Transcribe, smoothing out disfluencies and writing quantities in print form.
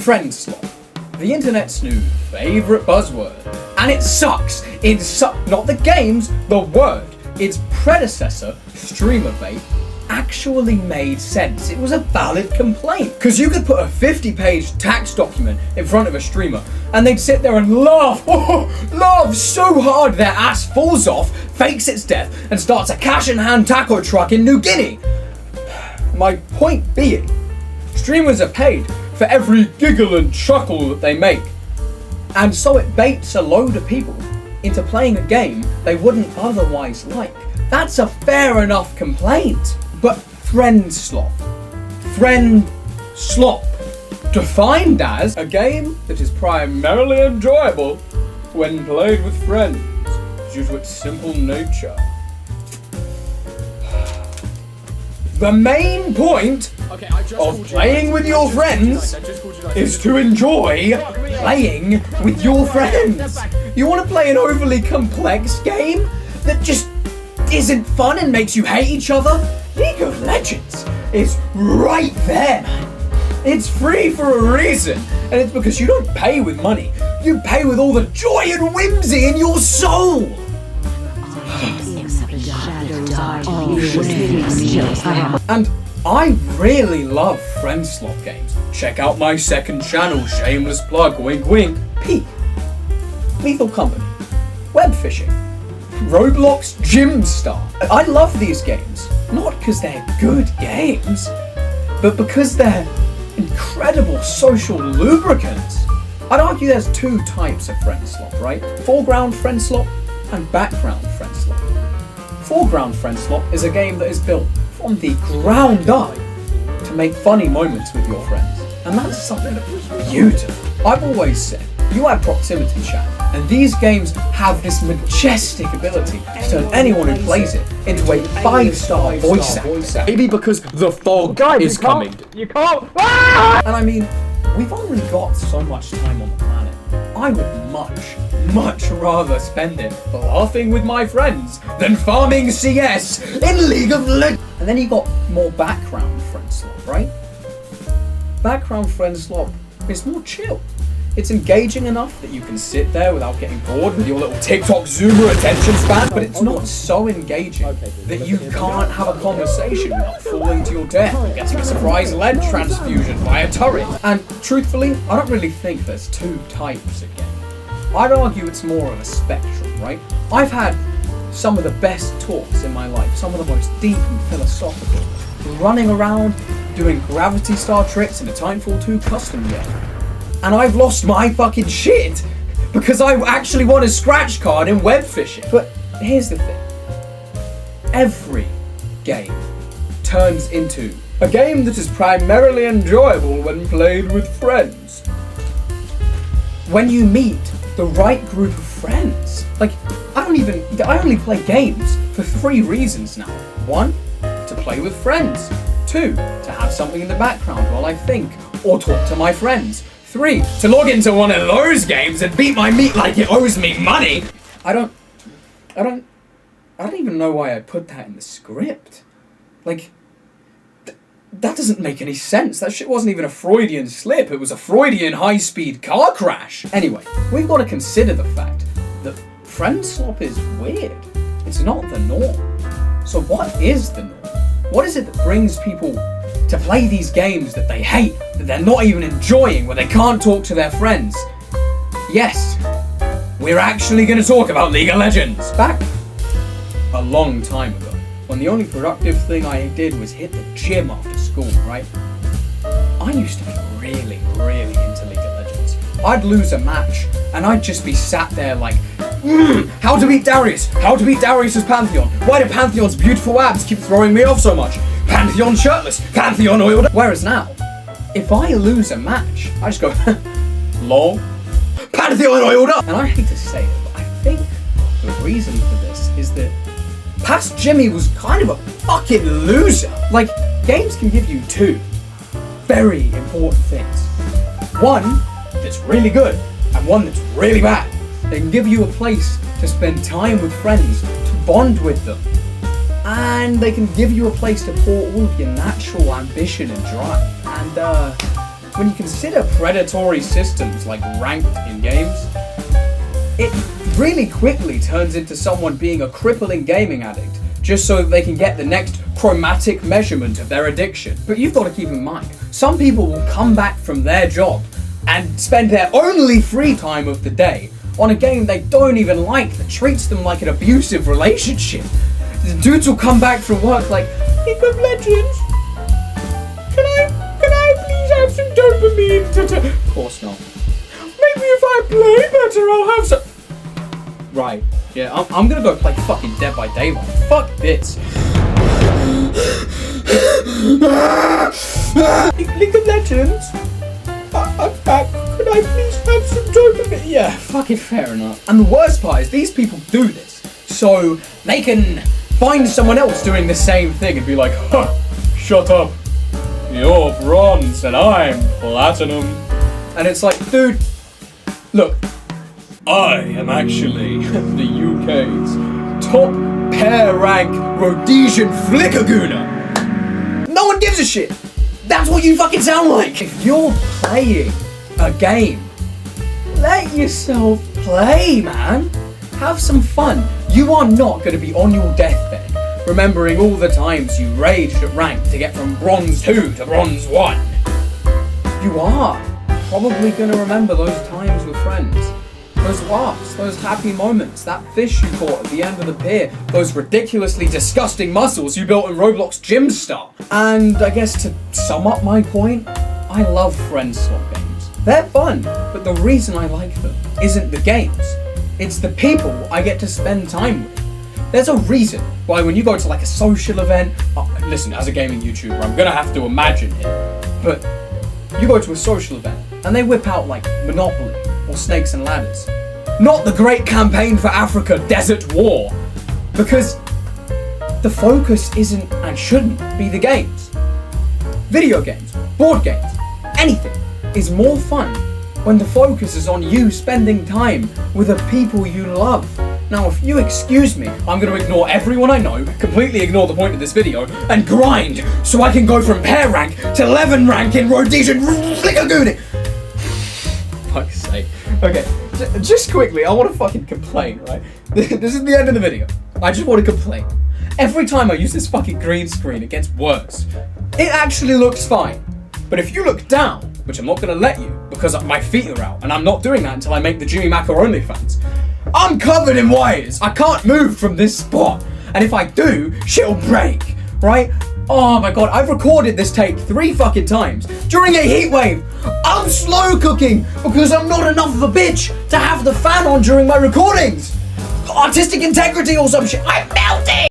Friendslop, the internet's new favourite buzzword. And it sucks. Not the games, the word. Its predecessor, streamerbait, actually made sense. It was a valid complaint. Because you could put a 50-page tax document in front of a streamer and they'd sit there and laugh, laugh so hard their ass falls off, fakes its death, and starts a cash-in-hand taco truck in New Guinea. My point being, streamers are paid for every giggle and chuckle that they make. And so it baits a load of people into playing a game they wouldn't otherwise like. That's a fair enough complaint. But Friendslop, defined as a game that is primarily enjoyable when played with friends due to its simple nature. The main point of playing with your friends is to enjoy playing with your friends. You want to play an overly complex game that just isn't fun and makes you hate each other? League of Legends is right there, man. It's free for a reason, and it's because you don't pay with money. You pay with all the joy and whimsy in your soul. And I really love Friendslop games. Check out my second channel, shameless plug, wink wink. Peak, Lethal Company, Web Fishing, Roblox Gymstar. I love these games, not because they're good games, but because they're incredible social lubricants. I'd argue there's two types of Friendslop, right? Foreground Friendslop and background Friendslop. Foreground Friendslop is a game that is built from the ground up to make funny moments with your friends. And that's something beautiful. I've always said, you add proximity chat, and these games have this majestic ability to turn anyone who plays it into a 5-star voice actor. Maybe because the fog is coming. You can't! Ah! And I mean, we've only got so much time on the planet. I would much rather spend it laughing with my friends than farming CS in League of Legends. And then you got more background Friendslop, right? Background Friendslop is more chill. It's engaging enough that you can sit there without getting bored with your little TikTok zoomer attention span, but it's not so engaging that you can't have a conversation without falling to your death or getting a surprise lead transfusion by a turret. And truthfully, I don't really think there's two types of game. I'd argue it's more of a spectrum, right? I've had some of the best talks in my life, some of the most deep and philosophical, running around doing Gravity Star tricks in a Titanfall 2 custom game. And I've lost my fucking shit because I actually won a scratch card in web fishing. But here's the thing. Every game turns into a game that is primarily enjoyable when played with friends. When you meet the right group of friends. Like, I only play games for 3 reasons now. 1, to play with friends. 2, to have something in the background while I think or talk to my friends. 3, to log into one of those games and beat my meat like it owes me money. I don't even know why I put that in the script. Like, that doesn't make any sense. That shit wasn't even a Freudian slip. It was a Freudian high-speed car crash. Anyway, we've got to consider the fact that Friendslop is weird. It's not the norm. So what is the norm? What is it that brings people to play these games that they hate, that they're not even enjoying, where they can't talk to their friends? Yes, we're actually going to talk about League of Legends. Back a long time ago, when the only productive thing I did was hit the gym after school, right? I used to be really into League of Legends. I'd lose a match, and I'd just be sat there like, how to beat Darius? How to beat Darius's Pantheon? Why do Pantheon's beautiful abs keep throwing me off so much? Pantheon shirtless, Pantheon oiled. Whereas now, if I lose a match, I just go, lol, Pantheon oiled up. And I hate to say it, but I think the reason for this is that past Jimmy was kind of a fucking loser. Like, games can give you 2 very important things. One that's really good, and one that's really bad. They can give you a place to spend time with friends, to bond with them. And they can give you a place to pour all of your natural ambition and drive. And when you consider predatory systems like ranked in games, it really quickly turns into someone being a crippling gaming addict just so that they can get the next chromatic measurement of their addiction. But you've got to keep in mind, some people will come back from their job and spend their only free time of the day on a game they don't even like that treats them like an abusive relationship. The dudes will come back from work like, League of Legends, can I please have some dopamine? Of course not. Maybe if I play better, I'll have some. Right, yeah, I'm gonna go play fucking Dead by Daylight. Fuck this. League of Legends? I'm back. Could I please have some dopamine? Yeah, fucking fair enough. And the worst part is these people do this so they can find someone else doing the same thing and be like, huh, shut up. You're bronze and I'm platinum. And it's like, dude, look, I am actually the UK's top pair rank Rhodesian flickergooner. No one gives a shit. That's what you fucking sound like. If you're playing a game, let yourself play, man. Have some fun. You are not going to be on your deathbed remembering all the times you raged at rank to get from bronze 2 to bronze 1. You are probably going to remember those times with friends. Those laughs, those happy moments, that fish you caught at the end of the pier, those ridiculously disgusting muscles you built in Roblox Gym Star. And I guess to sum up my point, I love Friendslop games. They're fun, but the reason I like them isn't the games. It's the people I get to spend time with. There's a reason why when you go to like a social event, listen, as a gaming YouTuber, I'm gonna have to imagine it, but you go to a social event and they whip out like Monopoly or Snakes and Ladders. Not the Great Campaign for Africa Desert War, because the focus isn't and shouldn't be the games. Video games, board games, anything is more fun when the focus is on you spending time with the people you love. Now, if you excuse me, I'm going to ignore everyone I know, completely ignore the point of this video, and grind so I can go from pair rank to 11 rank in Rhodesian flickergooning. Fuck's sake. Okay, just quickly, I want to fucking complain, right? This is the end of the video. I just want to complain. Every time I use this fucking green screen, it gets worse. It actually looks fine. But if you look down, which I'm not going to let you, because my feet are out, and I'm not doing that until I make the Jimmy Macker OnlyFans, I'm covered in wires. I can't move from this spot. And if I do, shit'll break, right? Oh my god, I've recorded this take 3 fucking times during a heat wave. I'm slow cooking because I'm not enough of a bitch to have the fan on during my recordings. Artistic integrity or some shit. I'm melting!